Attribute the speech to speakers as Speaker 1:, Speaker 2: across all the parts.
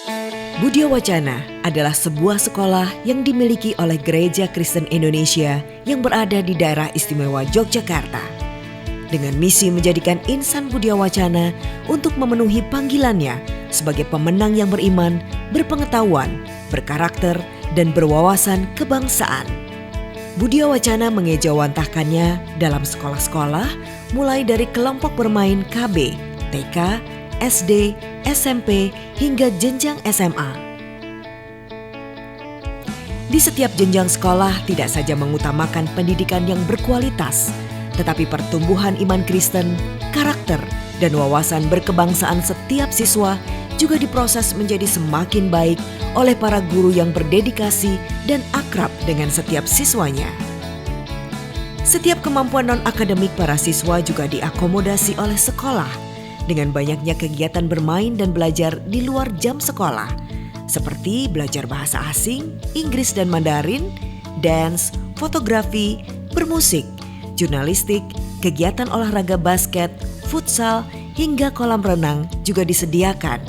Speaker 1: Budia Wacana adalah sebuah sekolah yang dimiliki oleh Gereja Kristen Indonesia yang berada di daerah istimewa Yogyakarta. Dengan misi menjadikan insan Budia Wacana untuk memenuhi panggilannya sebagai pemenang yang beriman, berpengetahuan, berkarakter, dan berwawasan kebangsaan. Budia Wacana mengejawantahkannya dalam sekolah-sekolah mulai dari kelompok bermain KB, TK, SD, SMP, hingga jenjang SMA. Di setiap jenjang sekolah tidak saja mengutamakan pendidikan yang berkualitas, tetapi pertumbuhan iman Kristen, karakter, dan wawasan berkebangsaan setiap siswa juga diproses menjadi semakin baik oleh para guru yang berdedikasi dan akrab dengan setiap siswanya. Setiap kemampuan non-akademik para siswa juga diakomodasi oleh sekolah dengan banyaknya kegiatan bermain dan belajar di luar jam sekolah, seperti belajar bahasa asing, Inggris dan Mandarin, dance, fotografi, bermusik, jurnalistik, kegiatan olahraga basket, futsal, hingga kolam renang juga disediakan.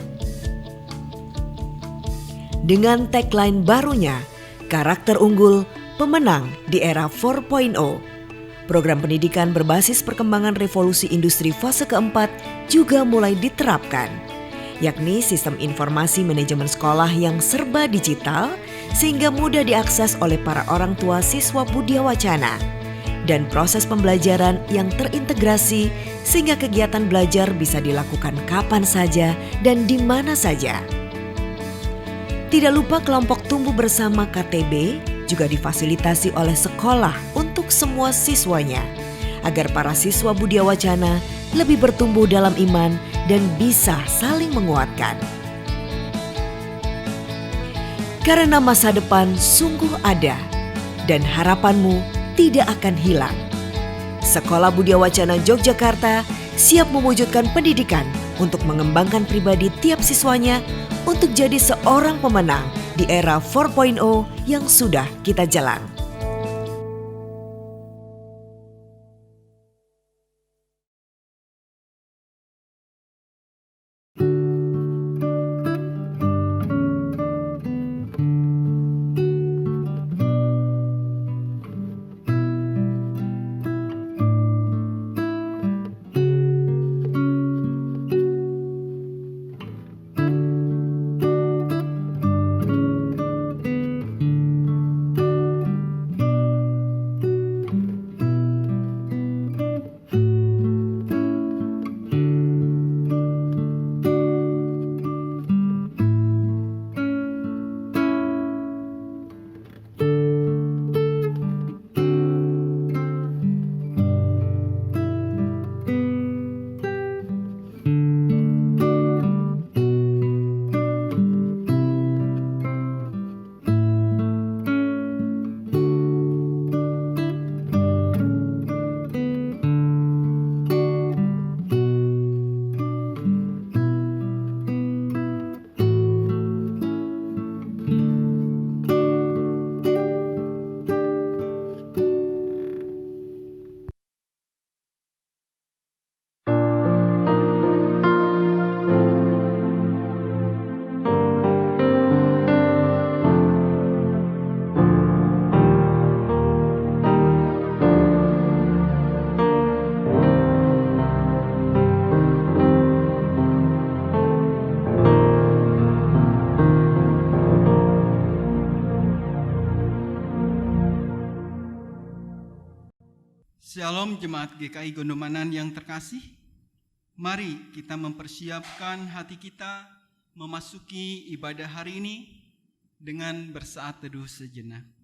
Speaker 1: Dengan tagline barunya, karakter unggul, pemenang di era 4.0, program pendidikan berbasis perkembangan revolusi industri fase keempat juga mulai diterapkan, yakni sistem informasi manajemen sekolah yang serba digital sehingga mudah diakses oleh para orang tua siswa Budia Wacana, dan proses pembelajaran yang terintegrasi sehingga kegiatan belajar bisa dilakukan kapan saja dan di mana saja. Tidak lupa kelompok tumbuh bersama KTB juga difasilitasi oleh sekolah untuk semua siswanya, agar para siswa Budia Wacana lebih bertumbuh dalam iman dan bisa saling menguatkan. Karena masa depan sungguh ada dan harapanmu tidak akan hilang. Sekolah Budia Wacana Yogyakarta siap mewujudkan pendidikan untuk mengembangkan pribadi tiap siswanya untuk jadi seorang pemenang di era 4.0 yang sudah kita jalan.
Speaker 2: Shalom Jemaat GKI Gondomanan yang terkasih, mari kita mempersiapkan hati kita memasuki ibadah hari ini dengan bersaat teduh sejenak.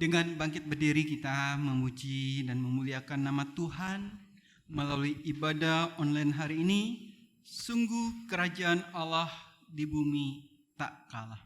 Speaker 2: Dengan bangkit berdiri kita memuji dan memuliakan nama Tuhan melalui ibadah online hari ini. Sungguh kerajaan Allah di bumi tak kalah.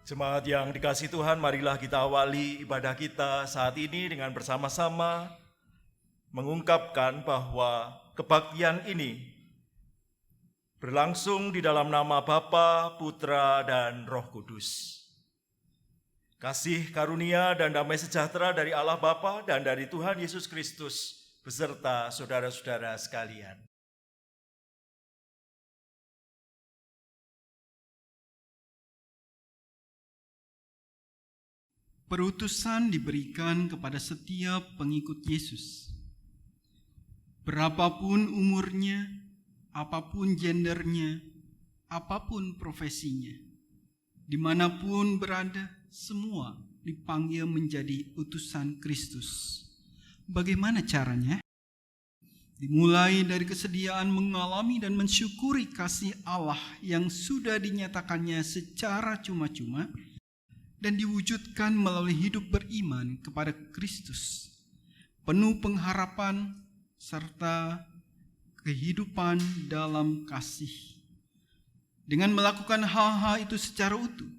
Speaker 3: Jemaat yang dikasihi Tuhan, marilah kita awali ibadah kita saat ini dengan bersama-sama mengungkapkan bahwa kebaktian ini berlangsung di dalam nama Bapa, Putra, dan Roh Kudus. Kasih karunia dan damai sejahtera dari Allah Bapa dan dari Tuhan Yesus Kristus beserta saudara-saudara sekalian.
Speaker 2: Perutusan diberikan kepada setiap pengikut Yesus. Berapapun umurnya, apapun gendernya, apapun profesinya, dimanapun berada, semua dipanggil menjadi utusan Kristus. Bagaimana caranya? Dimulai dari kesediaan mengalami dan mensyukuri kasih Allah yang sudah dinyatakannya secara cuma-cuma, dan diwujudkan melalui hidup beriman kepada Kristus, penuh pengharapan serta kehidupan dalam kasih. Dengan melakukan hal-hal itu secara utuh,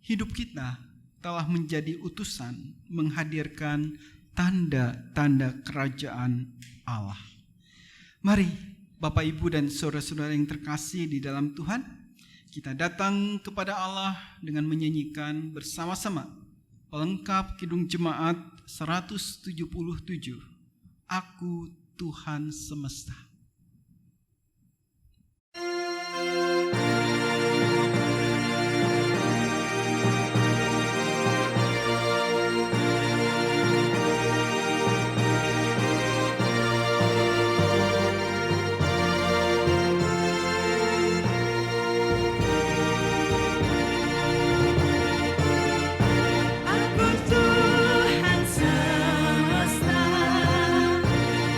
Speaker 2: hidup kita telah menjadi utusan menghadirkan tanda-tanda kerajaan Allah. Mari Bapak, Ibu, dan saudara-saudara yang terkasih di dalam Tuhan, kita datang kepada Allah dengan menyanyikan bersama-sama pelengkap Kidung Jemaat 177, Aku Tuhan Semesta.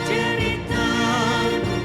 Speaker 4: Ceritamu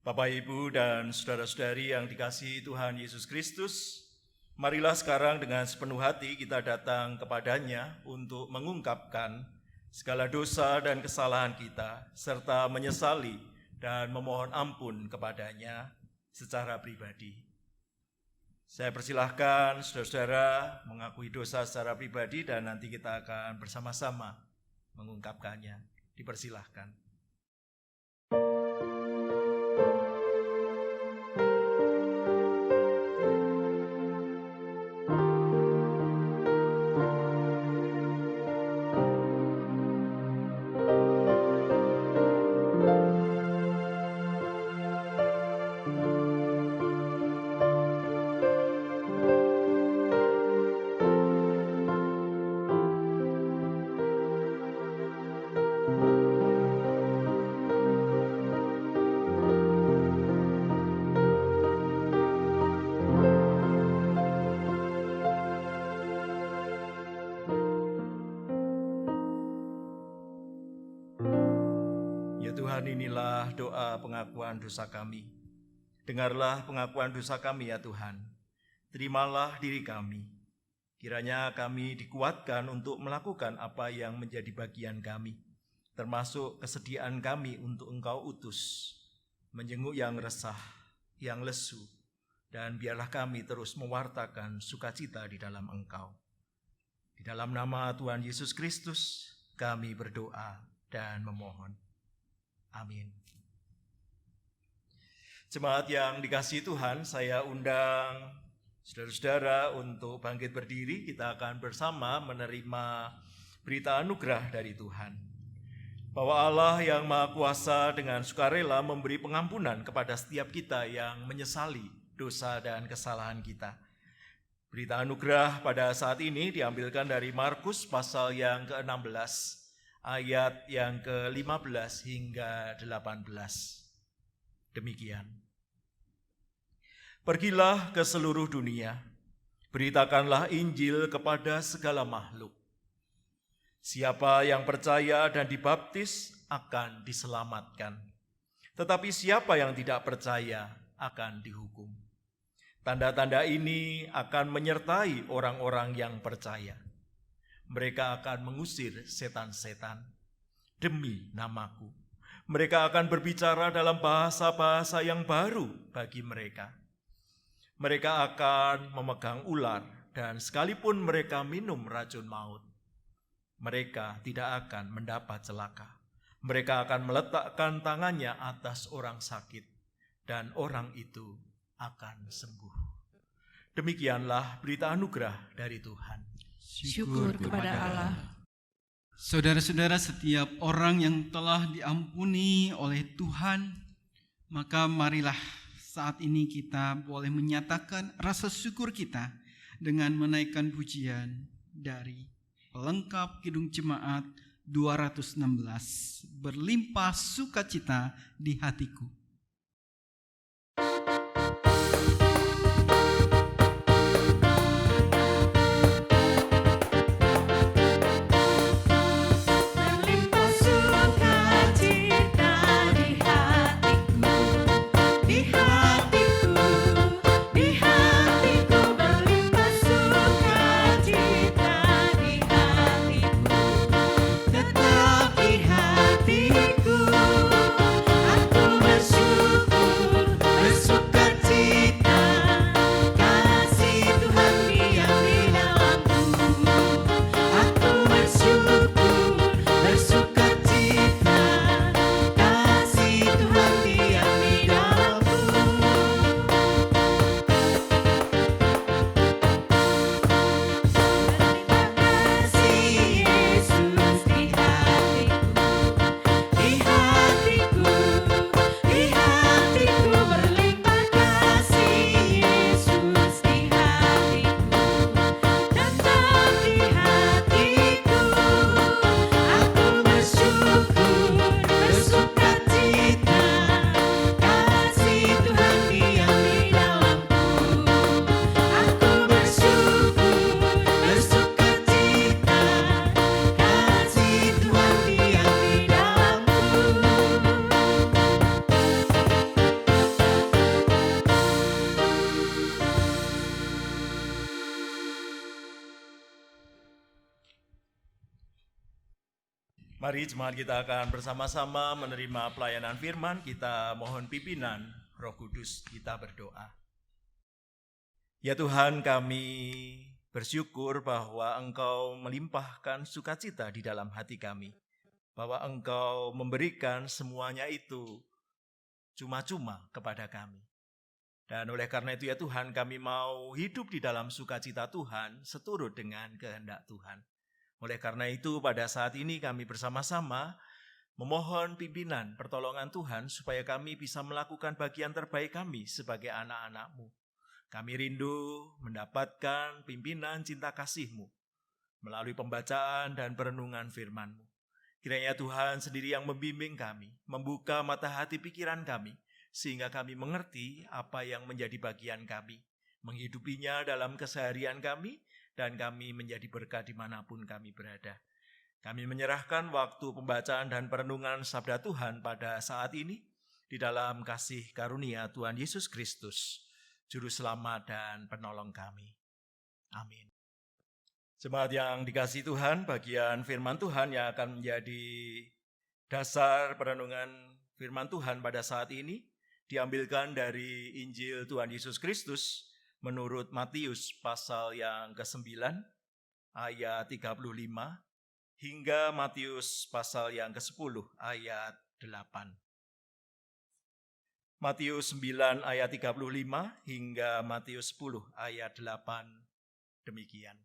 Speaker 3: Bapak, Ibu, dan saudara-saudari yang dikasihi Tuhan Yesus Kristus, marilah sekarang dengan sepenuh hati kita datang kepadanya untuk mengungkapkan segala dosa dan kesalahan kita, serta menyesali dan memohon ampun kepadanya secara pribadi. Saya persilahkan saudara-saudara mengakui dosa secara pribadi dan nanti kita akan bersama-sama mengungkapkannya. Dipersilahkan. Tuhan, inilah doa pengakuan dosa kami. Dengarlah pengakuan dosa kami ya Tuhan. Terimalah diri kami. Kiranya kami dikuatkan untuk melakukan apa yang menjadi bagian kami, termasuk kesediaan kami untuk Engkau utus, menjenguk yang resah, yang lesu, dan biarlah kami terus mewartakan sukacita di dalam Engkau. Di dalam nama Tuhan Yesus Kristus, kami berdoa dan memohon. Amin. Jemaat yang dikasihi Tuhan, saya undang saudara-saudara untuk bangkit berdiri. Kita akan bersama menerima berita anugerah dari Tuhan, bahwa Allah yang Maha Kuasa dengan sukarela memberi pengampunan kepada setiap kita yang menyesali dosa dan kesalahan kita. Berita anugerah pada saat ini diambilkan dari Markus pasal yang ke-16, ayat yang ke-15 hingga 18. Demikian. Pergilah ke seluruh dunia, beritakanlah Injil kepada segala makhluk. Siapa yang percaya dan dibaptis akan diselamatkan, tetapi siapa yang tidak percaya akan dihukum. Tanda-tanda ini akan menyertai orang-orang yang percaya. Mereka akan mengusir setan-setan demi namaku. Mereka akan berbicara dalam bahasa-bahasa yang baru bagi mereka. Mereka akan memegang ular dan sekalipun mereka minum racun maut, mereka tidak akan mendapat celaka. Mereka akan meletakkan tangannya atas orang sakit dan orang itu akan sembuh. Demikianlah berita anugerah dari Tuhan.
Speaker 4: Syukur kepada Allah.
Speaker 2: Saudara-saudara, setiap orang yang telah diampuni oleh Tuhan, maka marilah saat ini kita boleh menyatakan rasa syukur kita dengan menaikkan pujian dari pelengkap Kidung Jemaat 216, berlimpah sukacita di hatiku.
Speaker 4: Aku
Speaker 3: Mari jemaat kita akan bersama-sama menerima pelayanan firman. Kita mohon pimpinan Roh Kudus, kita berdoa. Ya Tuhan, kami bersyukur bahwa Engkau melimpahkan sukacita di dalam hati kami. Bahwa Engkau memberikan semuanya itu cuma-cuma kepada kami. Dan oleh karena itu ya Tuhan, kami mau hidup di dalam sukacita Tuhan seturut dengan kehendak Tuhan. Oleh karena itu pada saat ini kami bersama-sama memohon pimpinan pertolongan Tuhan supaya kami bisa melakukan bagian terbaik kami sebagai anak-anak-Mu. Kami rindu mendapatkan pimpinan cinta kasih-Mu melalui pembacaan dan perenungan firman-Mu. Kiranya Tuhan sendiri yang membimbing kami, membuka mata hati pikiran kami, sehingga kami mengerti apa yang menjadi bagian kami, menghidupinya dalam keseharian kami, dan kami menjadi berkat dimanapun kami berada. Kami menyerahkan waktu pembacaan dan perenungan sabda Tuhan pada saat ini di dalam kasih karunia Tuhan Yesus Kristus, Juru Selamat dan Penolong kami. Amin. Jemaat yang dikasihi Tuhan, bagian firman Tuhan yang akan menjadi dasar perenungan firman Tuhan pada saat ini diambilkan dari Injil Tuhan Yesus Kristus menurut Matius pasal yang ke-9 ayat 35 hingga Matius pasal yang ke-10 ayat 8. Matius 9 ayat 35 hingga Matius 10 ayat 8 demikian.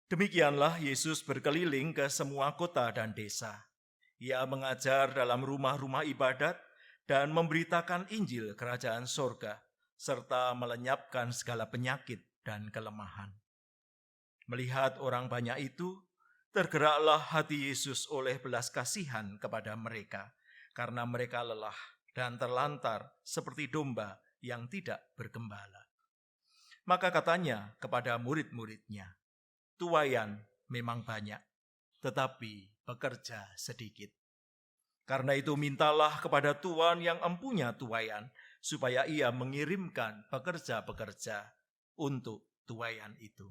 Speaker 3: Demikianlah Yesus berkeliling ke semua kota dan desa. Ia mengajar dalam rumah-rumah ibadat dan memberitakan Injil Kerajaan Sorga, serta melenyapkan segala penyakit dan kelemahan. Melihat orang banyak itu, tergeraklah hati Yesus oleh belas kasihan kepada mereka, karena mereka lelah dan terlantar seperti domba yang tidak bergembala. Maka katanya kepada murid-muridnya, "Tuaian memang banyak, tetapi pekerja sedikit. Karena itu mintalah kepada Tuhan yang empunya tuaian, supaya ia mengirimkan pekerja-pekerja untuk tuaian itu."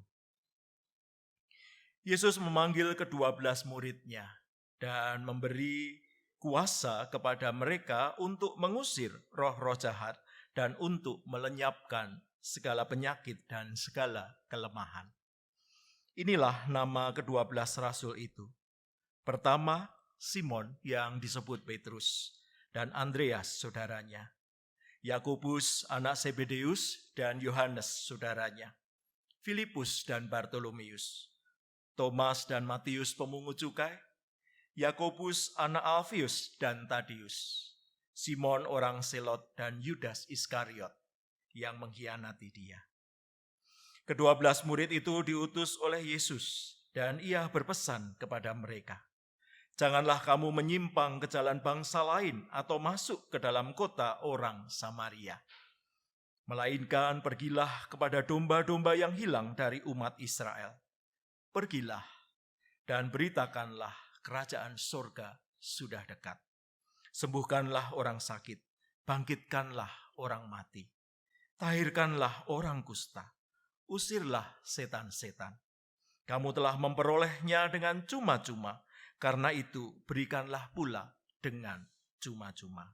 Speaker 3: Yesus memanggil ke-12 muridnya dan memberi kuasa kepada mereka untuk mengusir roh-roh jahat dan untuk melenyapkan segala penyakit dan segala kelemahan. Inilah nama ke-12 rasul itu. Pertama, Simon yang disebut Petrus dan Andreas saudaranya, Yakobus anak Zebedeus dan Yohanes saudaranya, Filipus dan Bartolomeus, Thomas dan Matius pemungut cukai, Yakobus anak Alfius dan Tadius, Simon orang Selot dan Yudas Iskariot yang mengkhianati dia. Ke-12 murid itu diutus oleh Yesus dan ia berpesan kepada mereka, "Janganlah kamu menyimpang ke jalan bangsa lain atau masuk ke dalam kota orang Samaria. Melainkan pergilah kepada domba-domba yang hilang dari umat Israel. Pergilah dan beritakanlah kerajaan sorga sudah dekat. Sembuhkanlah orang sakit, bangkitkanlah orang mati, tahirkanlah orang kusta, usirlah setan-setan. Kamu telah memperolehnya dengan cuma-cuma, karena itu berikanlah pula dengan cuma-cuma."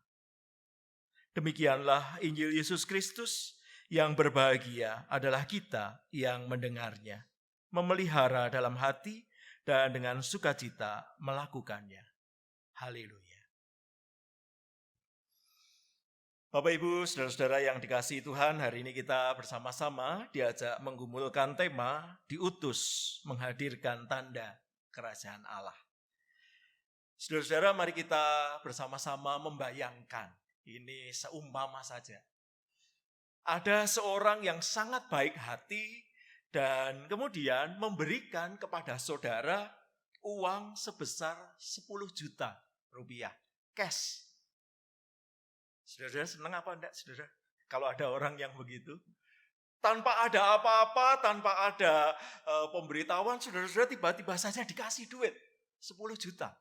Speaker 3: Demikianlah Injil Yesus Kristus. Yang berbahagia adalah kita yang mendengarnya, memelihara dalam hati, dan dengan sukacita melakukannya. Haleluya. Bapak, Ibu, saudara-saudara yang dikasihi Tuhan, hari ini kita bersama-sama diajak menggumulkan tema diutus menghadirkan tanda kerajaan Allah. Saudara-saudara, mari kita bersama-sama membayangkan, ini seumpama saja. Ada seorang yang sangat baik hati dan kemudian memberikan kepada saudara uang sebesar 10 juta rupiah, cash. Saudara senang apa enggak, saudara? Kalau ada orang yang begitu, tanpa ada apa-apa, tanpa ada pemberitahuan, saudara-saudara tiba-tiba saja dikasih duit 10 juta.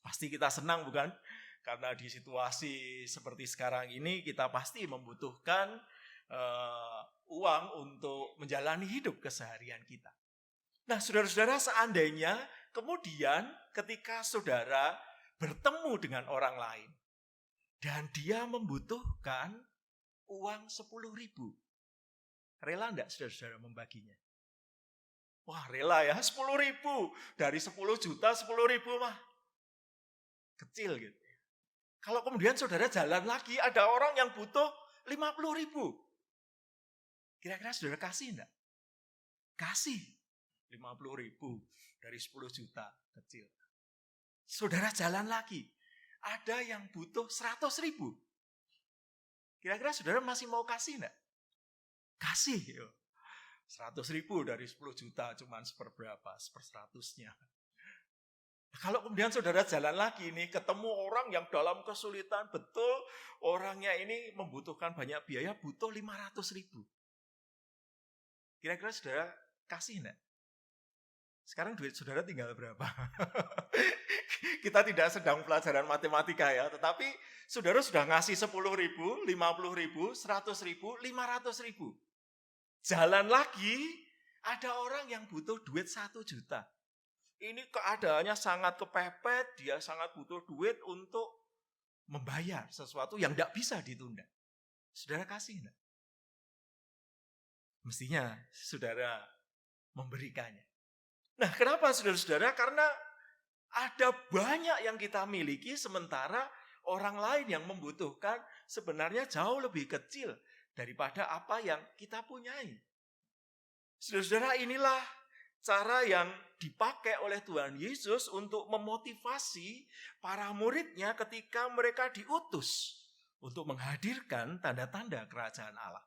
Speaker 3: Pasti kita senang, bukan? Karena di situasi seperti sekarang ini kita pasti membutuhkan uang untuk menjalani hidup keseharian kita. Nah, saudara-saudara, seandainya kemudian ketika saudara bertemu dengan orang lain dan dia membutuhkan uang 10.000, rela enggak saudara-saudara membaginya? Wah, rela ya, 10.000 dari 10 juta, 10.000 mah kecil gitu. Kalau kemudian saudara jalan lagi, ada orang yang butuh 50.000. Kira-kira saudara kasih enggak? Kasih 50.000 dari 10 juta kecil. Saudara jalan lagi, ada yang butuh 100.000. Kira-kira saudara masih mau kasih enggak? Kasih. 100.000 dari 10 juta cuman seperberapa? 1/100-nya. Kalau kemudian saudara jalan lagi nih, ketemu orang yang dalam kesulitan, betul orangnya ini membutuhkan banyak biaya, butuh 500.000. Kira-kira saudara kasih enggak? Sekarang duit saudara tinggal berapa? Kita tidak sedang pelajaran matematika ya, tetapi saudara sudah ngasih 10.000, 50.000, 100.000, 500.000. Jalan lagi, ada orang yang butuh duit 1 juta. Ini keadaannya sangat kepepet, dia sangat butuh duit untuk membayar sesuatu yang tidak bisa ditunda. Saudara kasih enggak? Mestinya saudara memberikannya. Nah, kenapa saudara-saudara? Karena ada banyak yang kita miliki, sementara orang lain yang membutuhkan sebenarnya jauh lebih kecil daripada apa yang kita punyai. Saudara-saudara, inilah cara yang dipakai oleh Tuhan Yesus untuk memotivasi para muridnya ketika mereka diutus untuk menghadirkan tanda-tanda kerajaan Allah.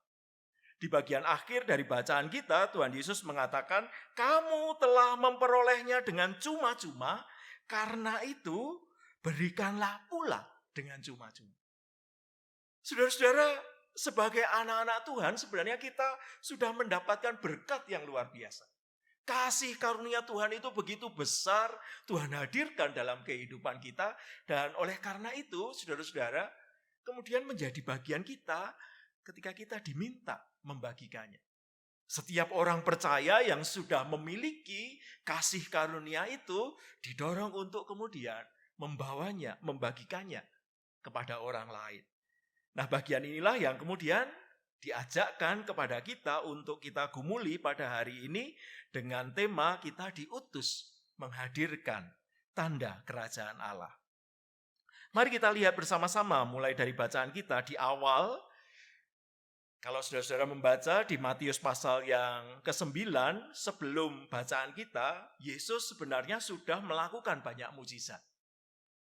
Speaker 3: Di bagian akhir dari bacaan kita, Tuhan Yesus mengatakan, kamu telah memperolehnya dengan cuma-cuma, karena itu berikanlah pula dengan cuma-cuma. Saudara-saudara, sebagai anak-anak Tuhan, sebenarnya kita sudah mendapatkan berkat yang luar biasa. Kasih karunia Tuhan itu begitu besar, Tuhan hadirkan dalam kehidupan kita, dan oleh karena itu, saudara-saudara, kemudian menjadi bagian kita ketika kita diminta membagikannya. Setiap orang percaya yang sudah memiliki kasih karunia itu didorong untuk kemudian membawanya, membagikannya kepada orang lain. Nah, bagian inilah yang kemudian diajakkan kepada kita untuk kita gumuli pada hari ini dengan tema kita diutus menghadirkan tanda kerajaan Allah. Mari kita lihat bersama-sama mulai dari bacaan kita di awal. Kalau saudara-saudara membaca di Matius pasal yang ke-9, sebelum bacaan kita, Yesus sebenarnya sudah melakukan banyak mujizat.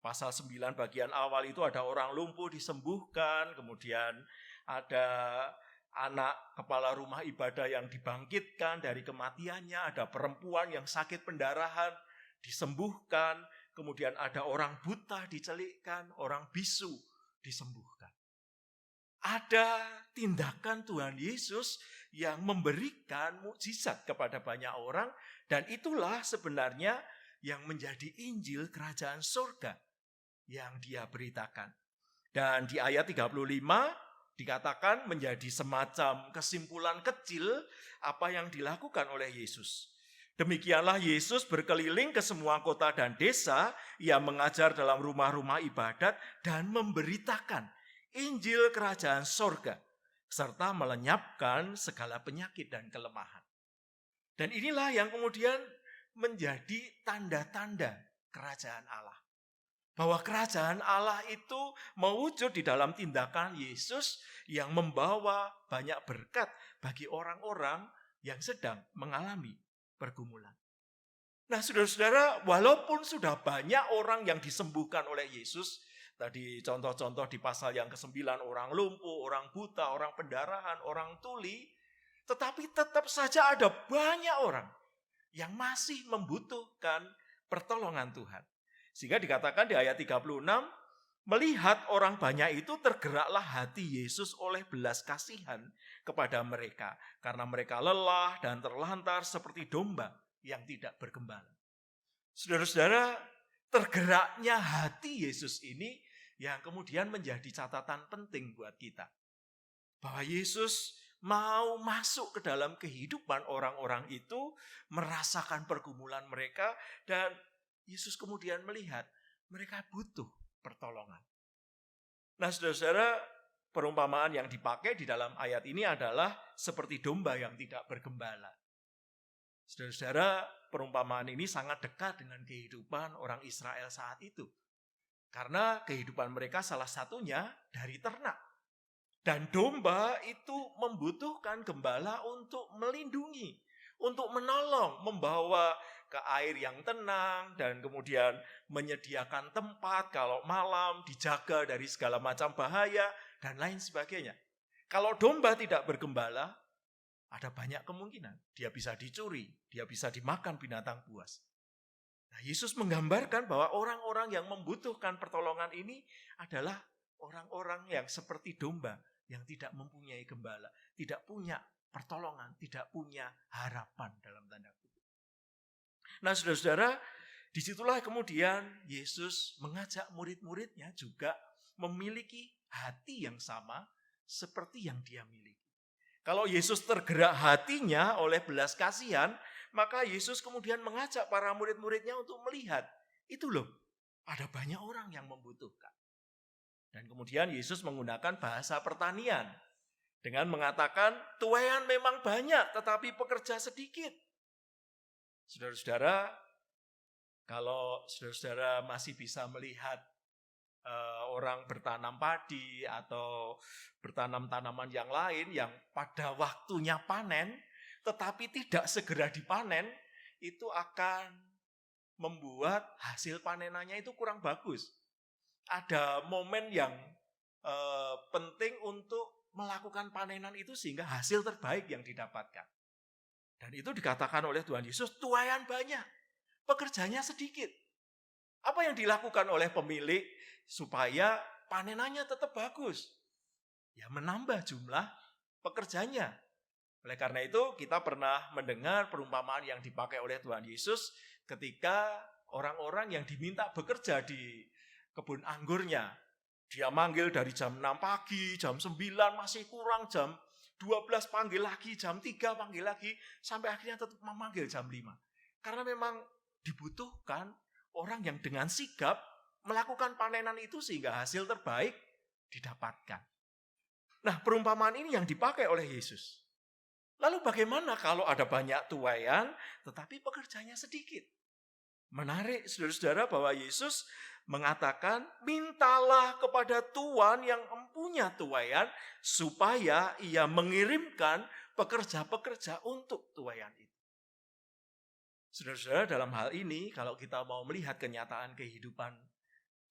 Speaker 3: Pasal 9 bagian awal itu ada orang lumpuh disembuhkan, kemudian ada anak kepala rumah ibadah yang dibangkitkan dari kematiannya, ada perempuan yang sakit pendarahan disembuhkan, kemudian ada orang buta dicelikkan, orang bisu disembuhkan. Ada tindakan Tuhan Yesus yang memberikan mukjizat kepada banyak orang, dan itulah sebenarnya yang menjadi Injil Kerajaan Surga yang dia beritakan. Dan di ayat 35 dikatakan menjadi semacam kesimpulan kecil apa yang dilakukan oleh Yesus. Demikianlah Yesus berkeliling ke semua kota dan desa, ia mengajar dalam rumah-rumah ibadat dan memberitakan Injil Kerajaan Surga, serta melenyapkan segala penyakit dan kelemahan. Dan inilah yang kemudian menjadi tanda-tanda kerajaan Allah. Bahwa kerajaan Allah itu mewujud di dalam tindakan Yesus yang membawa banyak berkat bagi orang-orang yang sedang mengalami pergumulan. Nah, saudara-saudara, walaupun sudah banyak orang yang disembuhkan oleh Yesus, tadi contoh-contoh di pasal yang ke-9, orang lumpuh, orang buta, orang pendarahan, orang tuli, tetapi tetap saja ada banyak orang yang masih membutuhkan pertolongan Tuhan. Sehingga dikatakan di ayat 36, melihat orang banyak itu tergeraklah hati Yesus oleh belas kasihan kepada mereka, karena mereka lelah dan terlantar seperti domba yang tidak bergembala. Saudara-saudara, tergeraknya hati Yesus ini yang kemudian menjadi catatan penting buat kita. Bahwa Yesus mau masuk ke dalam kehidupan orang-orang itu, merasakan pergumulan mereka, dan Yesus kemudian melihat mereka butuh pertolongan. Nah, saudara-saudara, perumpamaan yang dipakai di dalam ayat ini adalah seperti domba yang tidak bergembala. Saudara-saudara, perumpamaan ini sangat dekat dengan kehidupan orang Israel saat itu. Karena kehidupan mereka salah satunya dari ternak. Dan domba itu membutuhkan gembala untuk melindungi, untuk menolong, membawa ke air yang tenang, dan kemudian menyediakan tempat kalau malam, dijaga dari segala macam bahaya, dan lain sebagainya. Kalau domba tidak bergembala, ada banyak kemungkinan. Dia bisa dicuri, dia bisa dimakan binatang buas. Nah, Yesus menggambarkan bahwa orang-orang yang membutuhkan pertolongan ini adalah orang-orang yang seperti domba, yang tidak mempunyai gembala, tidak punya pertolongan, tidak punya harapan dalam tanda kutip. Nah, saudara-saudara, disitulah kemudian Yesus mengajak murid-muridnya juga memiliki hati yang sama seperti yang dia miliki. Kalau Yesus tergerak hatinya oleh belas kasihan, maka Yesus kemudian mengajak para murid-muridnya untuk melihat, itu loh, ada banyak orang yang membutuhkan. Dan kemudian Yesus menggunakan bahasa pertanian dengan mengatakan, tuaian memang banyak tetapi pekerja sedikit. Saudara-saudara, kalau saudara-saudara masih bisa melihat orang bertanam padi atau bertanam tanaman yang lain yang pada waktunya panen tetapi tidak segera dipanen, itu akan membuat hasil panenannya itu kurang bagus. Ada momen yang penting untuk melakukan panenan itu sehingga hasil terbaik yang didapatkan. Dan itu dikatakan oleh Tuhan Yesus, tuaian banyak, pekerjanya sedikit. Apa yang dilakukan oleh pemilik supaya panenannya tetap bagus? Ya, menambah jumlah pekerjanya. Oleh karena itu, kita pernah mendengar perumpamaan yang dipakai oleh Tuhan Yesus ketika orang-orang yang diminta bekerja di kebun anggurnya. Dia manggil dari jam 6 pagi, jam 9 masih kurang, jam 12 panggil lagi, jam 3 panggil lagi, sampai akhirnya tetap memanggil jam 5. Karena memang dibutuhkan orang yang dengan sigap melakukan panenan itu sehingga hasil terbaik didapatkan. Nah, perumpamaan ini yang dipakai oleh Yesus. Lalu bagaimana kalau ada banyak tuaian tetapi pekerjanya sedikit? Menarik, saudara-saudara, bahwa Yesus mengatakan, mintalah kepada Tuhan yang mempunyai tuaian supaya ia mengirimkan pekerja-pekerja untuk tuaian itu. Saudara-saudara, dalam hal ini kalau kita mau melihat kenyataan kehidupan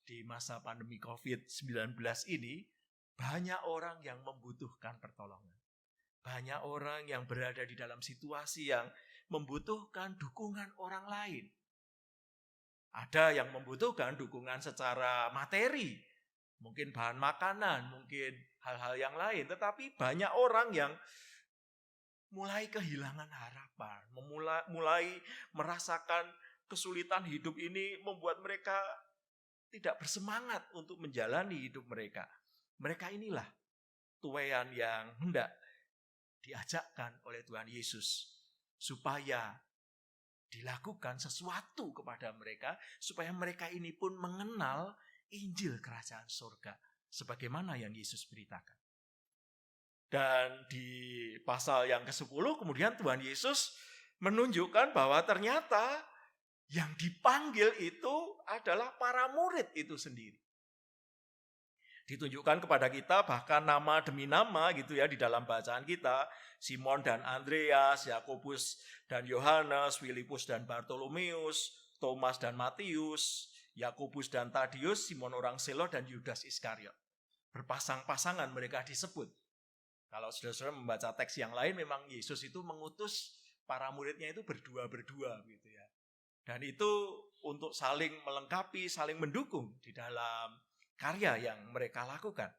Speaker 3: di masa pandemi COVID-19 ini, banyak orang yang membutuhkan pertolongan. Banyak orang yang berada di dalam situasi yang membutuhkan dukungan orang lain. Ada yang membutuhkan dukungan secara materi, mungkin bahan makanan, mungkin hal-hal yang lain. Tetapi banyak orang yang mulai kehilangan harapan, mulai merasakan kesulitan hidup ini membuat mereka tidak bersemangat untuk menjalani hidup mereka. Mereka inilah tuaian yang hendak diajakkan oleh Tuhan Yesus supaya dilakukan sesuatu kepada mereka, supaya mereka ini pun mengenal Injil Kerajaan Surga sebagaimana yang Yesus beritakan. Dan di pasal yang ke-10 kemudian Tuhan Yesus menunjukkan bahwa ternyata yang dipanggil itu adalah para murid itu sendiri. Ditunjukkan kepada kita bahkan nama demi nama gitu ya di dalam bacaan kita. Simon dan Andreas, Yakobus dan Yohanes, Filipus dan Bartolomeus, Thomas dan Matius, Yakobus dan Tadius, Simon orang Selot dan Yudas Iskariot. Berpasang-pasangan mereka disebut. Kalau saudara-saudara membaca teks yang lain, memang Yesus itu mengutus para muridnya itu berdua-berdua gitu ya. Dan itu untuk saling melengkapi, saling mendukung di dalam karya yang mereka lakukan.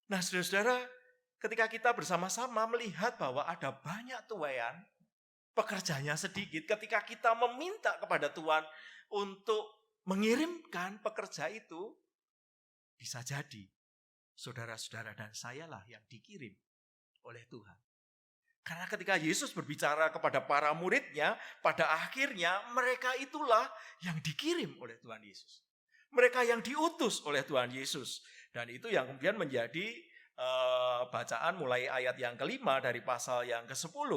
Speaker 3: Nah, saudara-saudara, ketika kita bersama-sama melihat bahwa ada banyak tuaian, pekerjanya sedikit, ketika kita meminta kepada Tuhan untuk mengirimkan pekerja itu, bisa jadi saudara-saudara dan sayalah yang dikirim oleh Tuhan. Karena ketika Yesus berbicara kepada para muridnya, pada akhirnya mereka itulah yang dikirim oleh Tuhan Yesus. Mereka yang diutus oleh Tuhan Yesus. Dan itu yang kemudian menjadi bacaan mulai ayat yang kelima dari pasal yang ke-10.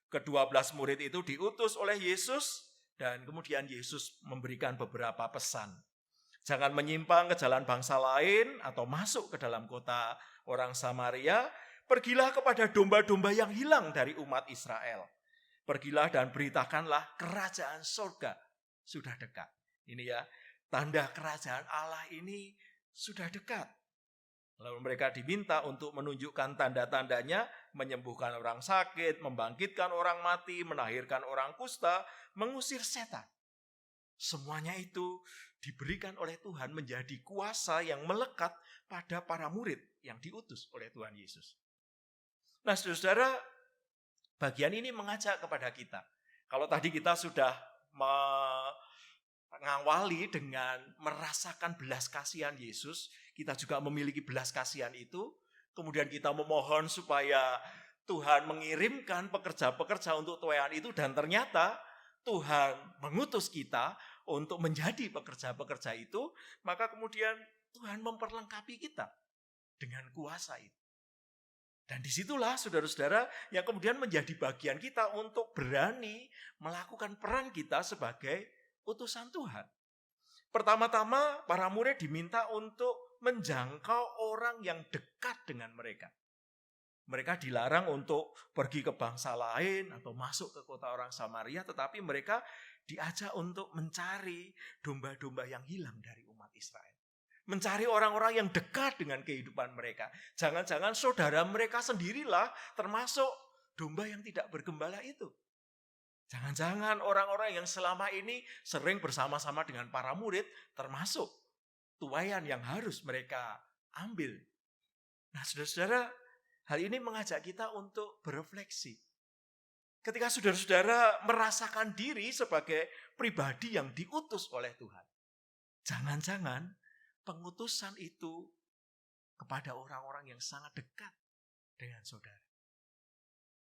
Speaker 3: Ke-12 murid itu diutus oleh Yesus dan kemudian Yesus memberikan beberapa pesan. Jangan menyimpang ke jalan bangsa lain atau masuk ke dalam kota orang Samaria. Pergilah kepada domba-domba yang hilang dari umat Israel. Pergilah dan beritakanlah kerajaan surga sudah dekat. Ini ya, tanda kerajaan Allah ini sudah dekat. Lalu mereka diminta untuk menunjukkan tanda-tandanya, menyembuhkan orang sakit, membangkitkan orang mati, melahirkan orang kusta, mengusir setan. Semuanya itu diberikan oleh Tuhan menjadi kuasa yang melekat pada para murid yang diutus oleh Tuhan Yesus. Nah, saudara, bagian ini mengajak kepada kita. Kalau tadi kita sudah mengawali dengan merasakan belas kasihan Yesus, kita juga memiliki belas kasihan itu. Kemudian kita memohon supaya Tuhan mengirimkan pekerja-pekerja untuk tuaian itu, dan ternyata Tuhan mengutus kita untuk menjadi pekerja-pekerja itu, maka kemudian Tuhan memperlengkapi kita dengan kuasa itu. Dan disitulah saudara-saudara yang kemudian menjadi bagian kita untuk berani melakukan peran kita sebagai utusan Tuhan. Pertama-tama para murid diminta untuk menjangkau orang yang dekat dengan mereka. Mereka dilarang untuk pergi ke bangsa lain atau masuk ke kota orang Samaria, tetapi mereka diajak untuk mencari domba-domba yang hilang dari umat Israel. Mencari orang-orang yang dekat dengan kehidupan mereka. Jangan-jangan saudara mereka sendirilah termasuk domba yang tidak bergembala itu. Jangan-jangan orang-orang yang selama ini sering bersama-sama dengan para murid termasuk tuaian yang harus mereka ambil. Nah, saudara-saudara, hal ini mengajak kita untuk berefleksi. Ketika saudara-saudara merasakan diri sebagai pribadi yang diutus oleh Tuhan, jangan-jangan pengutusan itu kepada orang-orang yang sangat dekat dengan saudara.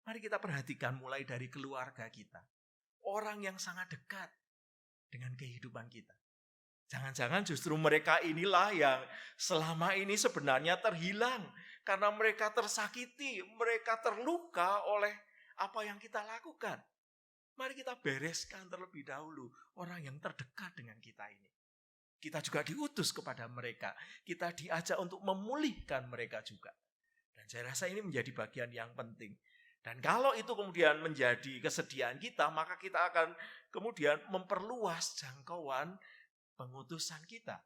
Speaker 3: Mari kita perhatikan mulai dari keluarga kita. Orang yang sangat dekat dengan kehidupan kita. Jangan-jangan justru mereka inilah yang selama ini sebenarnya terhilang. Karena mereka tersakiti, mereka terluka oleh apa yang kita lakukan. Mari kita bereskan terlebih dahulu orang yang terdekat dengan kita ini. Kita juga diutus kepada mereka. Kita diajak untuk memulihkan mereka juga. Dan saya rasa ini menjadi bagian yang penting. Dan kalau itu kemudian menjadi kesediaan kita, maka kita akan kemudian memperluas jangkauan pengutusan kita.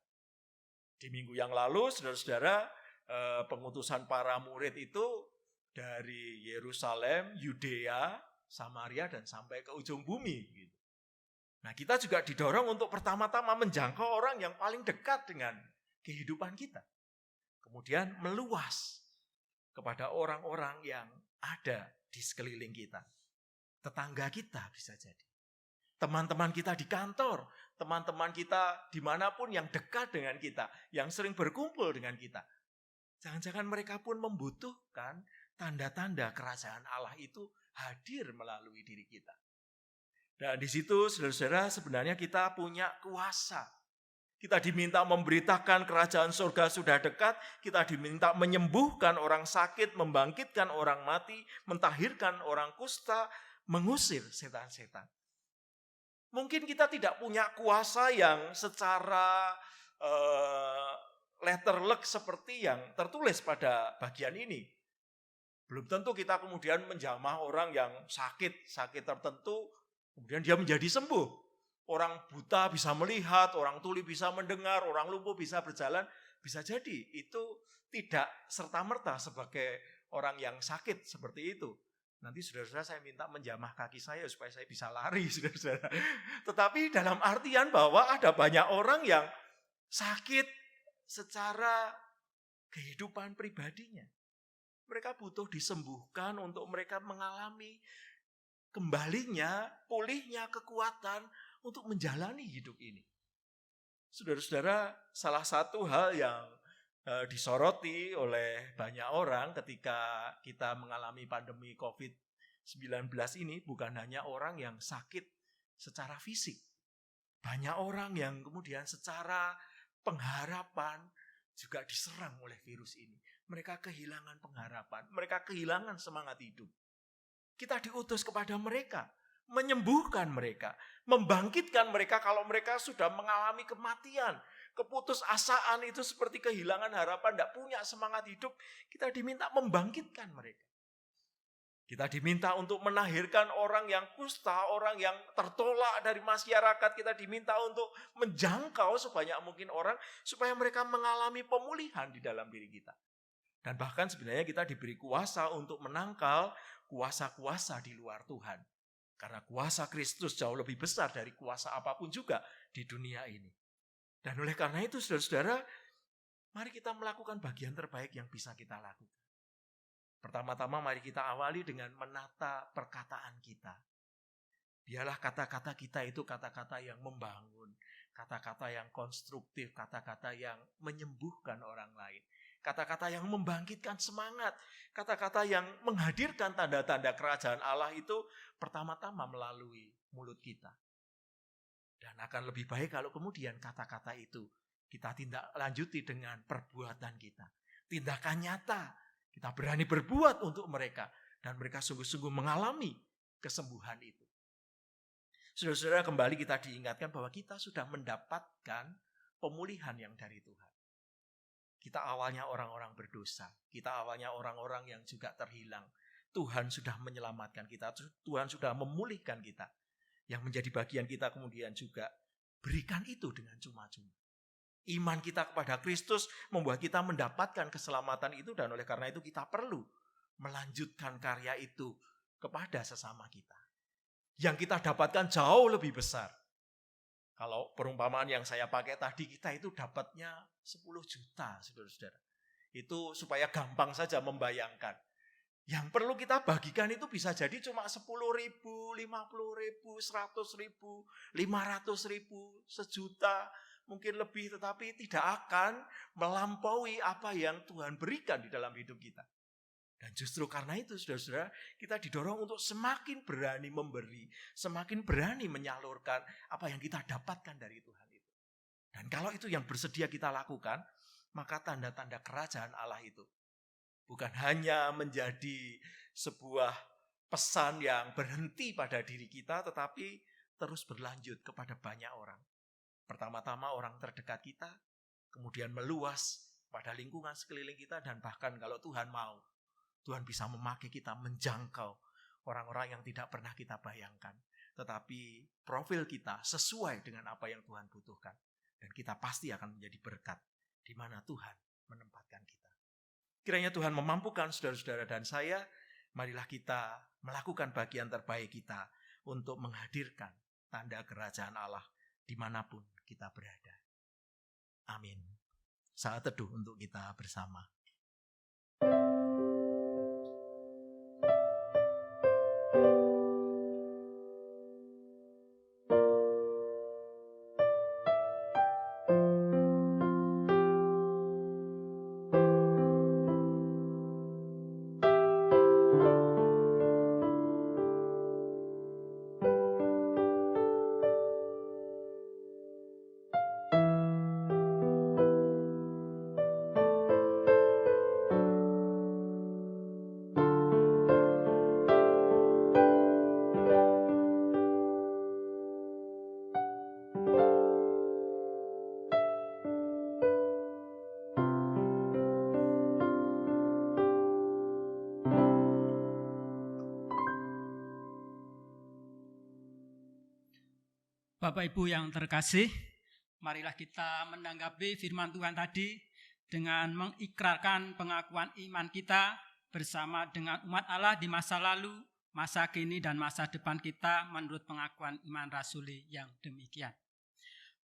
Speaker 3: Di minggu yang lalu, saudara-saudara, pengutusan para murid itu dari Yerusalem, Yudea, Samaria, dan sampai ke ujung bumi. Nah, kita juga didorong untuk pertama-tama menjangkau orang yang paling dekat dengan kehidupan kita. Kemudian meluas kepada orang-orang yang ada di sekeliling kita. Tetangga kita bisa jadi. Teman-teman kita di kantor, teman-teman kita dimanapun yang dekat dengan kita, yang sering berkumpul dengan kita. Jangan-jangan mereka pun membutuhkan tanda-tanda kerajaan Allah itu hadir melalui diri kita. Dan di situ saudara-saudara sebenarnya kita punya kuasa. Kita diminta memberitakan kerajaan surga sudah dekat. Kita diminta menyembuhkan orang sakit, membangkitkan orang mati, mentahirkan orang kusta, mengusir setan-setan. Mungkin kita tidak punya kuasa yang secara letterlek seperti yang tertulis pada bagian ini. Belum tentu kita kemudian menjamah orang yang sakit tertentu, kemudian dia menjadi sembuh. Orang buta bisa melihat, orang tuli bisa mendengar, orang lumpuh bisa berjalan. Bisa jadi itu tidak serta-merta sebagai orang yang sakit seperti itu. Nanti saudara-saudara saya minta menjamah kaki saya supaya saya bisa lari, saudara-saudara. Tetapi dalam artian bahwa ada banyak orang yang sakit secara kehidupan pribadinya. Mereka butuh disembuhkan untuk mereka mengalami kembalinya, pulihnya kekuatan untuk menjalani hidup ini. Saudara-saudara, salah satu hal yang disoroti oleh banyak orang ketika kita mengalami pandemi COVID ini bukan hanya orang yang sakit secara fisik. Banyak orang yang kemudian secara pengharapan juga diserang oleh virus ini. Mereka kehilangan pengharapan, mereka kehilangan semangat hidup. Kita diutus kepada mereka, menyembuhkan mereka, membangkitkan mereka kalau mereka sudah mengalami kematian. Keputusasaan itu seperti kehilangan harapan, tidak punya semangat hidup. Kita diminta membangkitkan mereka. Kita diminta untuk menahirkan orang yang kusta, orang yang tertolak dari masyarakat. Kita diminta untuk menjangkau sebanyak mungkin orang supaya mereka mengalami pemulihan di dalam diri kita. Dan bahkan sebenarnya kita diberi kuasa untuk menangkal kuasa-kuasa di luar Tuhan. Karena kuasa Kristus jauh lebih besar dari kuasa apapun juga di dunia ini. Dan oleh karena itu saudara-saudara, mari kita melakukan bagian terbaik yang bisa kita lakukan. Pertama-tama mari kita awali dengan menata perkataan kita. Biarlah kata-kata kita itu kata-kata yang membangun, kata-kata yang konstruktif, kata-kata yang menyembuhkan orang lain. Kata-kata yang membangkitkan semangat, kata-kata yang menghadirkan tanda-tanda kerajaan Allah itu pertama-tama melalui mulut kita. Dan akan lebih baik kalau kemudian kata-kata itu kita tindak lanjuti dengan perbuatan kita. Tindakan nyata. Kita berani berbuat untuk mereka. Dan mereka sungguh-sungguh mengalami kesembuhan itu. Saudara-saudara, kembali kita diingatkan bahwa kita sudah mendapatkan pemulihan yang dari Tuhan. Kita awalnya orang-orang berdosa. Kita awalnya orang-orang yang juga terhilang. Tuhan sudah menyelamatkan kita. Tuhan sudah memulihkan kita. Yang menjadi bagian kita kemudian juga berikan itu dengan cuma-cuma. Iman kita kepada Kristus membuat kita mendapatkan keselamatan itu, dan oleh karena itu kita perlu melanjutkan karya itu kepada sesama kita. Yang kita dapatkan jauh lebih besar. Kalau perumpamaan yang saya pakai tadi, kita itu dapatnya 10 juta, saudara-saudara. Itu supaya gampang saja membayangkan. Yang perlu kita bagikan itu bisa jadi cuma 10.000, 50.000, 100.000, 500.000, 1 juta, mungkin lebih, tetapi tidak akan melampaui apa yang Tuhan berikan di dalam hidup kita. Dan justru karena itu, saudara-saudara, kita didorong untuk semakin berani memberi, semakin berani menyalurkan apa yang kita dapatkan dari Tuhan itu. Dan kalau itu yang bersedia kita lakukan, maka tanda-tanda kerajaan Allah itu bukan hanya menjadi sebuah pesan yang berhenti pada diri kita, tetapi terus berlanjut kepada banyak orang. Pertama-tama orang terdekat kita, kemudian meluas pada lingkungan sekeliling kita, dan bahkan kalau Tuhan mau, Tuhan bisa memakai kita menjangkau orang-orang yang tidak pernah kita bayangkan. Tetapi profil kita sesuai dengan apa yang Tuhan butuhkan. Dan kita pasti akan menjadi berkat di mana Tuhan menempatkan kita. Kiranya Tuhan memampukan saudara-saudara dan saya, marilah kita melakukan bagian terbaik kita untuk menghadirkan tanda kerajaan Allah dimanapun kita berada. Amin. Saat teduh untuk kita bersama.
Speaker 5: Bapak Ibu yang terkasih, marilah kita menanggapi firman Tuhan tadi dengan mengikrarkan pengakuan iman kita bersama dengan umat Allah di masa lalu, masa kini, dan masa depan kita menurut pengakuan iman rasuli yang demikian.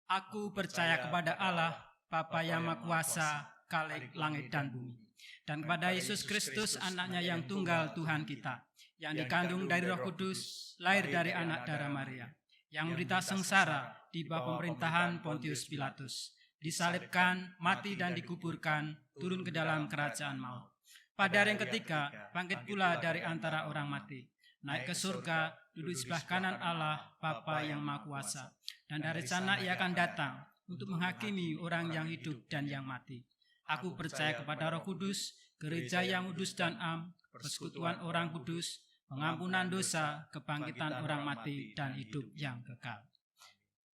Speaker 5: Aku percaya kepada Allah, Bapa yang Maha Kuasa, Khalik langit dan bumi, dan kepada Yesus Kristus, anaknya yang tunggal Tuhan kita, yang dikandung dari Roh Kudus, lahir dari anak darah Maria, yang menderita sengsara di bawah pemerintahan Pontius Pilatus, disalibkan, mati dan dikuburkan, turun ke dalam kerajaan maut. Pada hari yang ketiga, bangkit pula dari antara orang mati, naik ke surga, duduk sebelah kanan Allah, Bapa yang Maha Kuasa. Dan dari sana ia akan datang untuk menghakimi orang yang hidup dan yang mati. Aku percaya kepada Roh Kudus, gereja yang kudus dan am, persekutuan orang kudus, pengampunan dosa, kebangkitan orang mati, dan hidup yang kekal.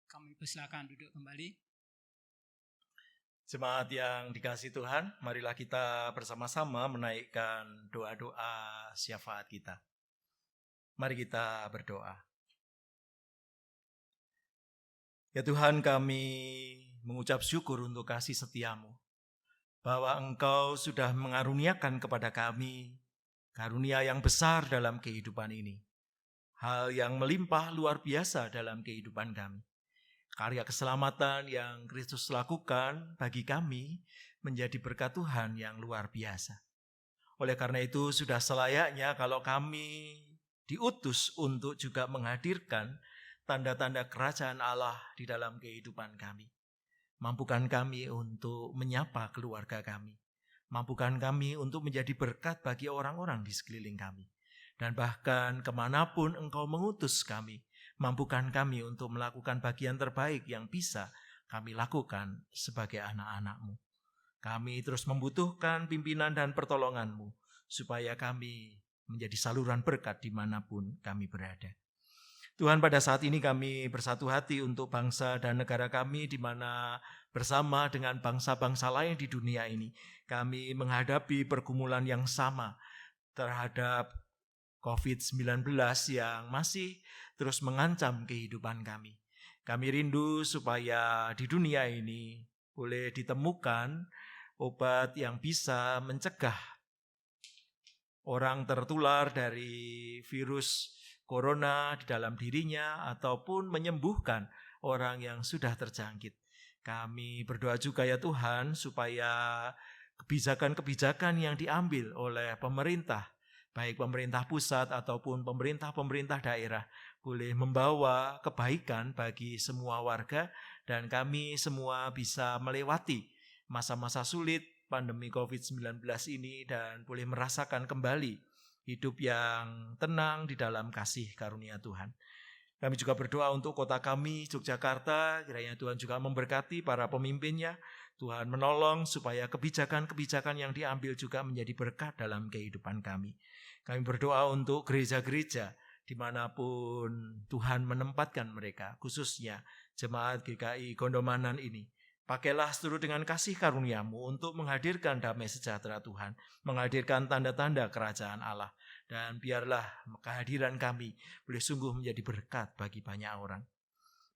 Speaker 5: Kami persilakan duduk kembali.
Speaker 3: Jemaat yang dikasihi Tuhan, marilah kita bersama-sama menaikkan doa-doa syafaat kita. Mari kita berdoa. Ya Tuhan, kami mengucap syukur untuk kasih setia-Mu, bahwa Engkau sudah mengaruniakan kepada kami karunia yang besar dalam kehidupan ini. Hal yang melimpah luar biasa dalam kehidupan kami. Karya keselamatan yang Kristus lakukan bagi kami menjadi berkat Tuhan yang luar biasa. Oleh karena itu sudah selayaknya kalau kami diutus untuk juga menghadirkan tanda-tanda kerajaan Allah di dalam kehidupan kami. Mampukan kami untuk menyapa keluarga kami. Mampukan kami untuk menjadi berkat bagi orang-orang di sekeliling kami. Dan bahkan kemanapun Engkau mengutus kami, mampukan kami untuk melakukan bagian terbaik yang bisa kami lakukan sebagai anak-anak-Mu. Kami terus membutuhkan pimpinan dan pertolongan-Mu, supaya kami menjadi saluran berkat dimanapun kami berada. Tuhan, pada saat ini kami bersatu hati untuk bangsa dan negara kami, di mana bersama dengan bangsa-bangsa lain di dunia ini, kami menghadapi pergumulan yang sama terhadap COVID-19 yang masih terus mengancam kehidupan kami. Kami rindu supaya di dunia ini boleh ditemukan obat yang bisa mencegah orang tertular dari virus corona di dalam dirinya ataupun menyembuhkan orang yang sudah terjangkit. Kami berdoa juga ya Tuhan supaya kebijakan-kebijakan yang diambil oleh pemerintah, baik pemerintah pusat ataupun pemerintah daerah, boleh membawa kebaikan bagi semua warga dan kami semua bisa melewati masa-masa sulit pandemi COVID-19 ini dan boleh merasakan kembali hidup yang tenang di dalam kasih karunia Tuhan. Kami juga berdoa untuk kota kami, Yogyakarta, kiranya Tuhan juga memberkati para pemimpinnya. Tuhan menolong supaya kebijakan-kebijakan yang diambil juga menjadi berkat dalam kehidupan kami. Kami berdoa untuk gereja-gereja dimanapun Tuhan menempatkan mereka, khususnya jemaat GKI Gondomanan ini. Pakailah seturut dengan kasih karunia-Mu untuk menghadirkan damai sejahtera Tuhan, menghadirkan tanda-tanda kerajaan Allah. Dan biarlah kehadiran kami boleh sungguh menjadi berkat bagi banyak orang.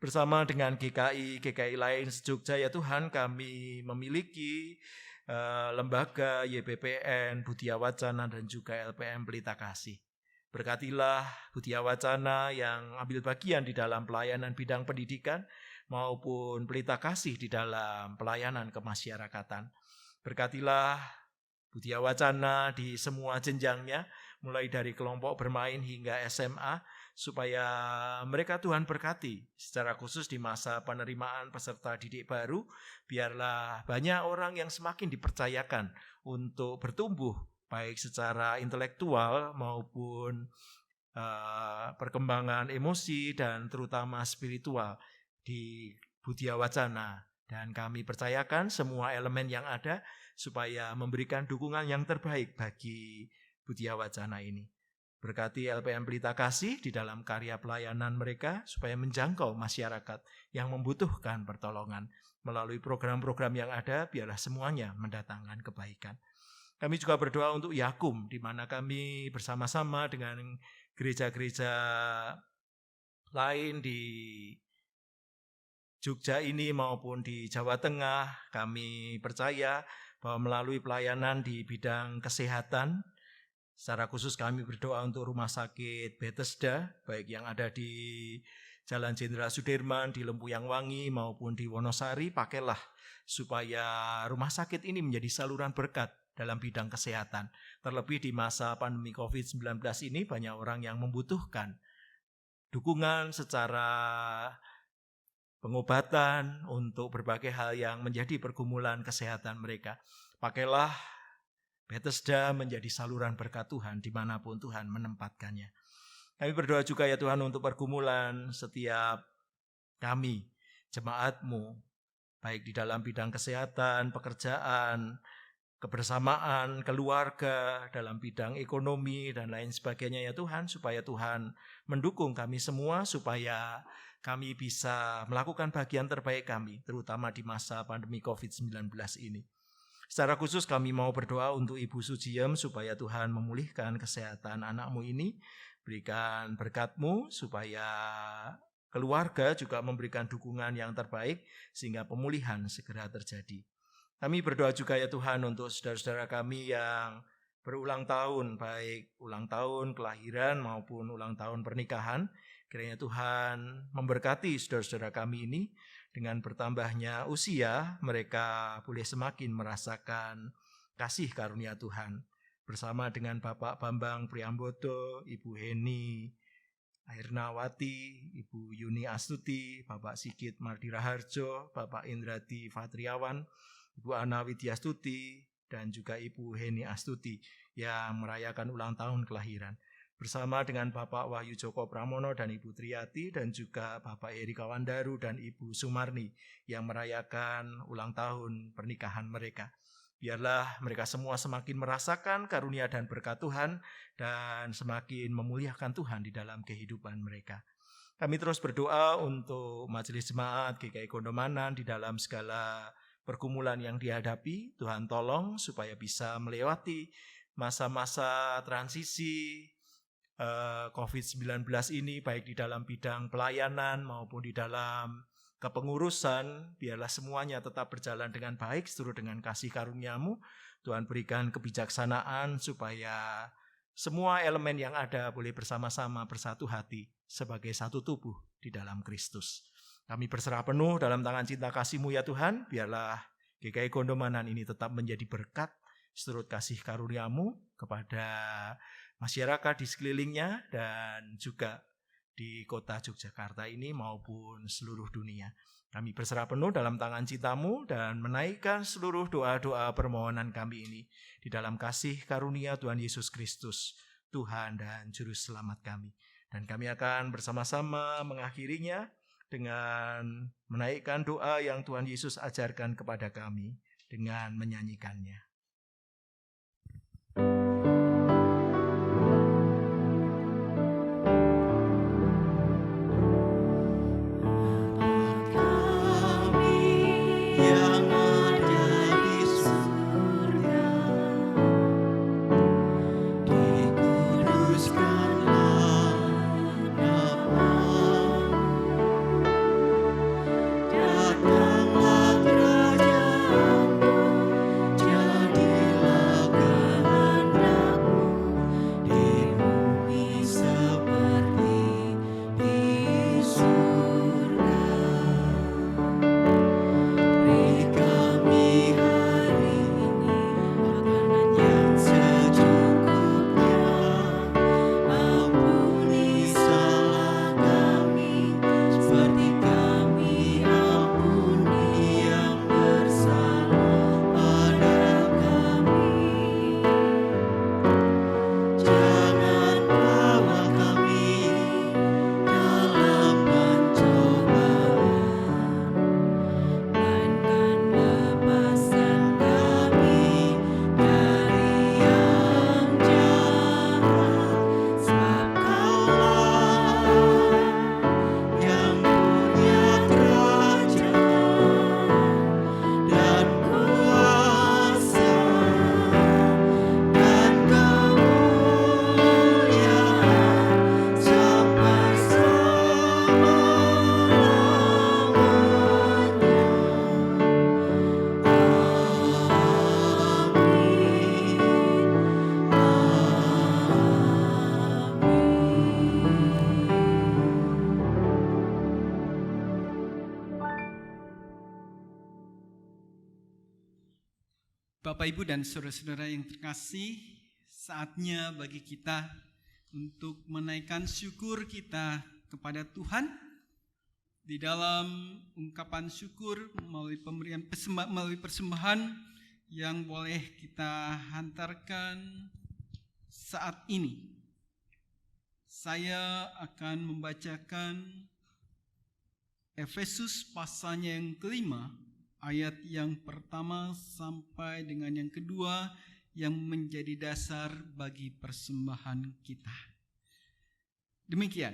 Speaker 3: Bersama dengan GKI lain se-Jogja ya Tuhan, kami memiliki lembaga YPPN, Budia Wacana dan juga LPM Pelita Kasih. Berkatilah Budia Wacana yang ambil bagian di dalam pelayanan bidang pendidikan maupun Pelita Kasih di dalam pelayanan kemasyarakatan. Berkatilah Budia Wacana di semua jenjangnya, mulai dari kelompok bermain hingga SMA, supaya mereka Tuhan berkati secara khusus di masa penerimaan peserta didik baru. Biarlah banyak orang yang semakin dipercayakan untuk bertumbuh baik secara intelektual maupun perkembangan emosi dan terutama spiritual di Budia Wacana. Dan kami percayakan semua elemen yang ada supaya memberikan dukungan yang terbaik bagi Budia Wacana ini. Berkati LPM Pelita Kasih di dalam karya pelayanan mereka supaya menjangkau masyarakat yang membutuhkan pertolongan. Melalui program-program yang ada, biarlah semuanya mendatangkan kebaikan. Kami juga berdoa untuk Yakum, di mana kami bersama-sama dengan gereja-gereja lain di Jogja ini maupun di Jawa Tengah, kami percaya bahwa melalui pelayanan di bidang kesehatan, secara khusus kami berdoa untuk Rumah Sakit Bethesda, baik yang ada di Jalan Jenderal Sudirman, di Lempuyang Wangi maupun di Wonosari. Pakailah supaya rumah sakit ini menjadi saluran berkat dalam bidang kesehatan. Terlebih di masa pandemi COVID-19 ini banyak orang yang membutuhkan dukungan secara pengobatan untuk berbagai hal yang menjadi pergumulan kesehatan mereka. Pakailah Bethesda menjadi saluran berkat Tuhan dimanapun Tuhan menempatkannya. Kami berdoa juga ya Tuhan untuk pergumulan setiap kami, jemaat-Mu, baik di dalam bidang kesehatan, pekerjaan, kebersamaan, keluarga, dalam bidang ekonomi, dan lain sebagainya ya Tuhan, supaya Tuhan mendukung kami semua, supaya kami bisa melakukan bagian terbaik kami, terutama di masa pandemi COVID-19 ini. Secara khusus kami mau berdoa untuk Ibu Sujiem, supaya Tuhan memulihkan kesehatan anak-Mu ini, berikan berkat-Mu, supaya keluarga juga memberikan dukungan yang terbaik, sehingga pemulihan segera terjadi. Kami berdoa juga ya Tuhan untuk saudara-saudara kami yang berulang tahun, baik ulang tahun kelahiran maupun ulang tahun pernikahan. Kiranya Tuhan memberkati saudara-saudara kami ini, dengan bertambahnya usia, mereka boleh semakin merasakan kasih karunia Tuhan. Bersama dengan Bapak Bambang Priambodo, Ibu Heni Airnawati, Ibu Yuni Astuti, Bapak Sigit Mardira Harjo, Bapak Indradi Fatriawan, Ibu Ana Widyastuti, dan juga Ibu Heni Astuti yang merayakan ulang tahun kelahiran. Bersama dengan Bapak Wahyu Joko Pramono dan Ibu Triati, dan juga Bapak Eri Kawandaru dan Ibu Sumarni yang merayakan ulang tahun pernikahan mereka. Biarlah mereka semua semakin merasakan karunia dan berkat Tuhan, dan semakin memuliakan Tuhan di dalam kehidupan mereka. Kami terus berdoa untuk Majelis Jemaat GKI Gondomanan di dalam segala pergumulan yang dihadapi. Tuhan tolong supaya bisa melewati masa-masa transisi COVID-19 ini, baik di dalam bidang pelayanan maupun di dalam kepengurusan. Biarlah semuanya tetap berjalan dengan baik seturut dengan kasih karunia-Mu. Tuhan berikan kebijaksanaan supaya semua elemen yang ada boleh bersama-sama bersatu hati sebagai satu tubuh di dalam Kristus. Kami berserah penuh dalam tangan cinta kasih-Mu ya Tuhan. Biarlah GKI Gondomanan ini tetap menjadi berkat seturut kasih karunia-Mu kepada masyarakat di sekelilingnya, dan juga di kota Yogyakarta ini maupun seluruh dunia. Kami berserah penuh dalam tangan cinta-Mu dan menaikkan seluruh doa-doa permohonan kami ini di dalam kasih karunia Tuhan Yesus Kristus, Tuhan dan Juru Selamat kami. Dan kami akan bersama-sama mengakhirinya dengan menaikkan doa yang Tuhan Yesus ajarkan kepada kami dengan menyanyikannya.
Speaker 2: Bapak, Ibu, dan saudara-saudara yang terkasih, saatnya bagi kita untuk menaikkan syukur kita kepada Tuhan di dalam ungkapan syukur melalui persembahan yang boleh kita hantarkan saat ini. Saya akan membacakan Efesus pasalnya yang kelima, ayat yang pertama sampai dengan yang kedua, yang menjadi dasar bagi persembahan kita. Demikian.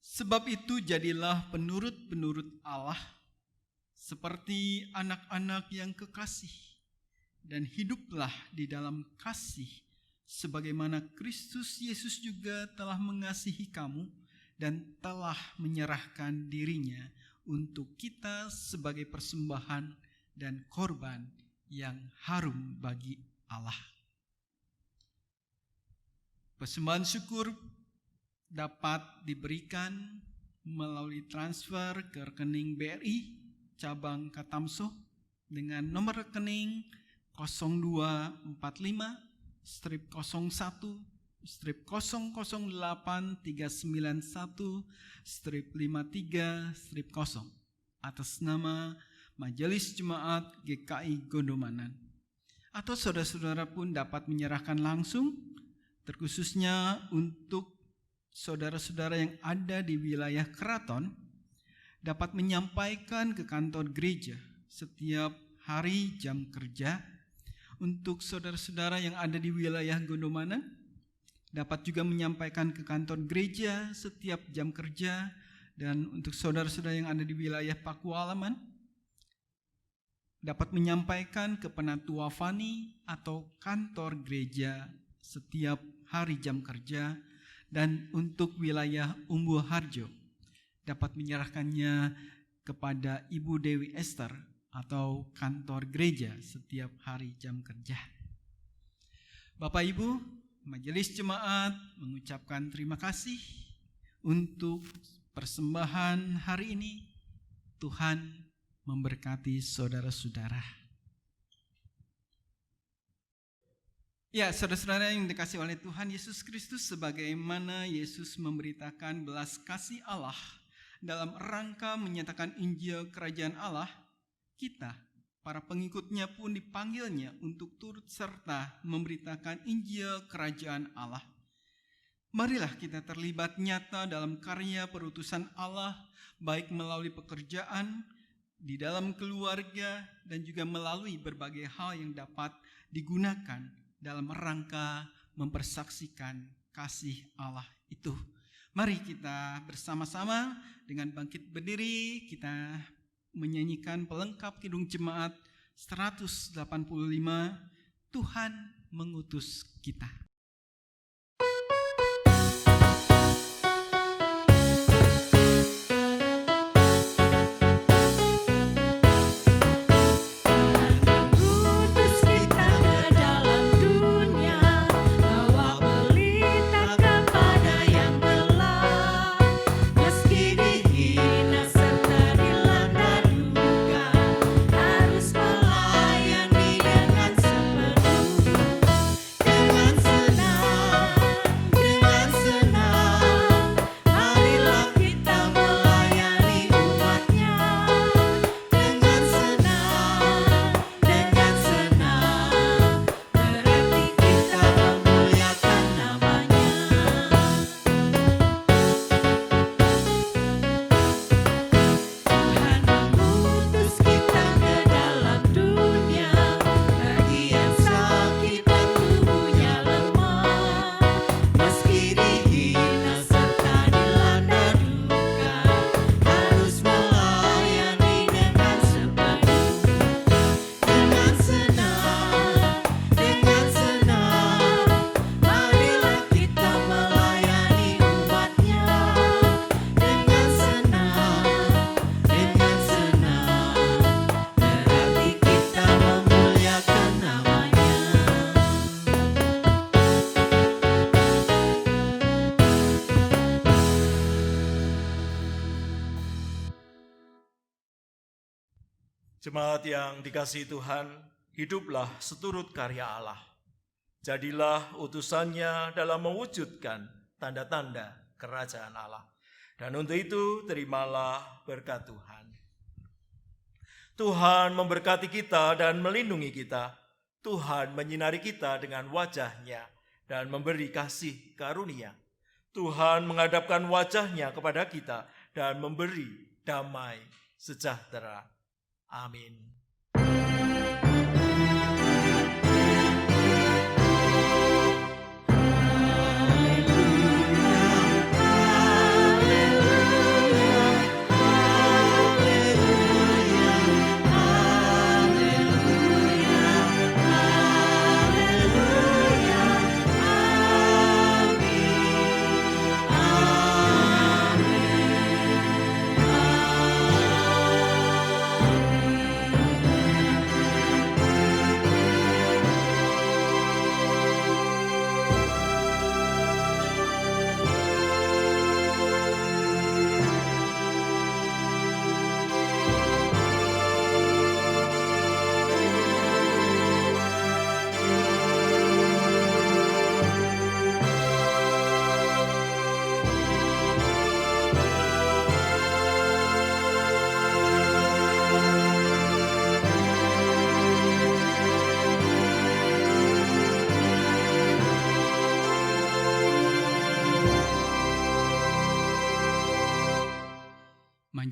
Speaker 2: Sebab itu jadilah penurut-penurut Allah, seperti anak-anak yang kekasih, dan hiduplah di dalam kasih, sebagaimana Kristus Yesus juga telah mengasihi kamu dan telah menyerahkan dirinya untuk kita sebagai persembahan dan korban yang harum bagi Allah. Persembahan syukur dapat diberikan melalui transfer ke rekening BRI cabang Katamso dengan nomor rekening 0245-008-391-53-0 atas nama Majelis Jemaat GKI Gondomanan. Atau saudara-saudara pun dapat menyerahkan langsung, terkhususnya untuk saudara-saudara yang ada di wilayah keraton, dapat menyampaikan ke kantor gereja setiap hari jam kerja. Untuk saudara-saudara yang ada di wilayah Gondomanan, dapat juga menyampaikan ke kantor gereja setiap jam kerja. Dan untuk saudara-saudara yang ada di wilayah Pakualaman, dapat menyampaikan ke Penatua Fani atau kantor gereja setiap hari jam kerja. Dan untuk wilayah Umbu Harjo, dapat menyerahkannya kepada Ibu Dewi Esther atau kantor gereja setiap hari jam kerja. Bapak Ibu, Majelis Jemaat mengucapkan terima kasih untuk persembahan hari ini. Tuhan memberkati saudara-saudara. Ya, saudara-saudara yang dikasihi oleh Tuhan Yesus Kristus, sebagaimana Yesus memberitakan belas kasih Allah dalam rangka menyatakan Injil Kerajaan Allah, kita, para pengikutnya pun dipanggilnya untuk turut serta memberitakan Injil Kerajaan Allah. Marilah kita terlibat nyata dalam karya perutusan Allah, baik melalui pekerjaan, di dalam keluarga, dan juga melalui berbagai hal yang dapat digunakan dalam rangka mempersaksikan kasih Allah itu. Mari kita bersama-sama dengan bangkit berdiri, kita menyanyikan pelengkap Kidung Jemaat 185, Tuhan mengutus kita.
Speaker 3: Jemaat yang dikasihi Tuhan, hiduplah seturut karya Allah. Jadilah utusannya dalam mewujudkan tanda-tanda kerajaan Allah. Dan untuk itu terimalah berkat Tuhan. Tuhan memberkati kita dan melindungi kita. Tuhan menyinari kita dengan wajah-Nya dan memberi kasih karunia. Tuhan menghadapkan wajah-Nya kepada kita dan memberi damai sejahtera. Amin.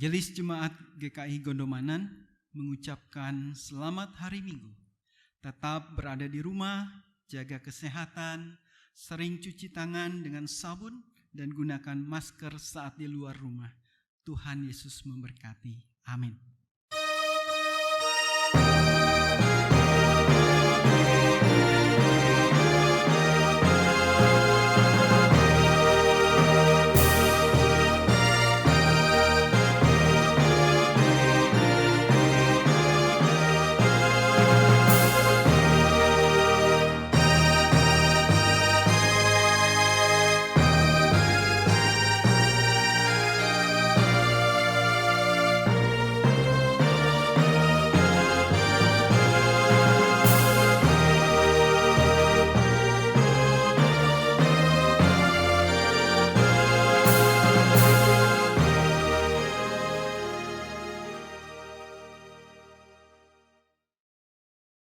Speaker 2: Majelis Jemaat GKI Gondomanan mengucapkan selamat hari Minggu. Tetap berada di rumah, jaga kesehatan, sering cuci tangan dengan sabun, dan gunakan masker saat di luar rumah. Tuhan Yesus memberkati. Amin.